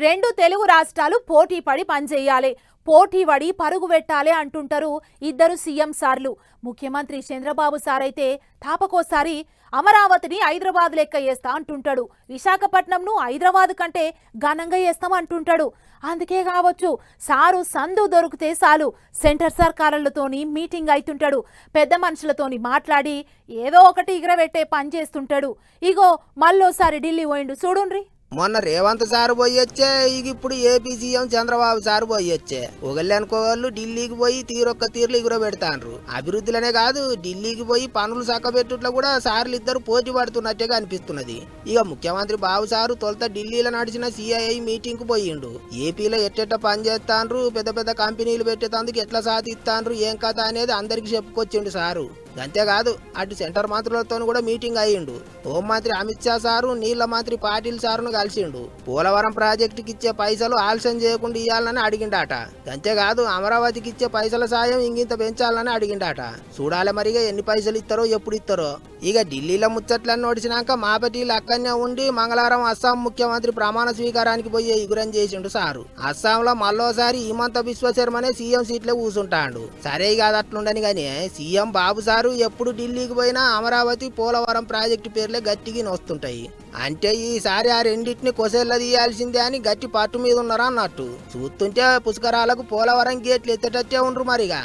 రెండు తెలుగు రాష్ట్రాలు పోటీ పడి పనిచేయాలి, పోటీ పడి పరుగు పెట్టాలి అంటుంటారు ఇద్దరు సీఎం సార్లు. ముఖ్యమంత్రి చంద్రబాబు సార్ అయితే తాపకోసారి అమరావతిని హైదరాబాద్ లెక్క చేస్తా అంటుంటాడు, విశాఖపట్నంను హైదరాబాద్ కంటే ఘనంగా చేస్తాం అంటుంటాడు. అందుకే కావచ్చు సారు సందు దొరికితే చాలు సెంటర్ సర్కారులతోని మీటింగ్ అవుతుంటాడు, పెద్ద మనుషులతోని మాట్లాడి ఏదో ఒకటి ఎగరబెట్టే పని చేస్తుంటాడు. ఇగో మళ్ళోసారి ఢిల్లీ పోయిండు చూడుండ్రి. మొన్న రేవంత్ సార్ పోయొచ్చే, ఇప్పుడు ఏపీ సీఎం చంద్రబాబు సార్ పోయొచ్చే. ఒకళ్ళు అనుకోవాళ్ళు ఢిల్లీకి పోయి తీరొక్క తీర్లు ఎగుర పెడతాండ్రు. అభివృద్ధిలోనే కాదు, ఢిల్లీకి పోయి పనులు చక్కబెట్టుట్లో కూడా సార్లు ఇద్దరు పోటీ పడుతున్నట్టుగా అనిపిస్తున్నది. ఇక ముఖ్యమంత్రి బాబు సారు తొలుత ఢిల్లీలో నడిచిన సిఐఐ మీటింగ్ కు పోయిండు. ఏపీలో ఎట్టెట్ట పని చేస్తాండ్రు, పెద్ద పెద్ద కంపెనీలు పెట్టేందుకు ఎట్లా సాధిస్తాండ్రు, ఏం కథ అనేది అందరికి చెప్పుకొచ్చిండు సారు. అంతేకాదు అటు సెంటర్ మంత్రులతో కూడా మీటింగ్ అయ్యిండు. హోంమంత్రి అమిత్ షా సారు, నీళ్ల మంత్రి పాటిల్ సారును కలిసిండు. పోలవరం ప్రాజెక్టుకి ఇచ్చే పైసలు ఆలస్యం చేయకుండా ఇవ్వాలని అడిగిండాట. అంతేకాదు అమరావతికి ఇచ్చే పైసల సాయం ఇంకింత పెంచాలని అడిగిండాట. చూడాలి మరిగా ఎన్ని పైసలు ఇస్తారో ఎప్పుడు ఇస్తారో. ఇక ఢిల్లీలో ముచ్చట్లన్నీ నడిచినాక మాపటీలు అక్కడనే ఉండి మంగళవారం అస్సాం ముఖ్యమంత్రి ప్రమాణ స్వీకారానికి పోయి ఎగురం చేసిండు సారు. అస్సాంలో మళ్ళోసారి హిమంత బిశ్వ శర్మనే సీఎం సీట్లో కూర్చుంటాడు. సరే కాదు అట్లుండని గానీ సీఎం బాబు సారు ఎప్పుడు ఢిల్లీకి పోయినా అమరావతి పోలవరం ప్రాజెక్టు పేర్లే గట్టిగా నొస్తుంటాయి. అంటే ఈసారి ఆ రెండింటిని కొసెల్ల తీయాల్సిందే అని గట్టి పట్టు మీద ఉన్నారా అన్నట్టు. చూస్తుంటే పుష్కరాలకు పోలవరం గేట్లు ఎత్తేటట్టే ఉండ్రు మరిగా.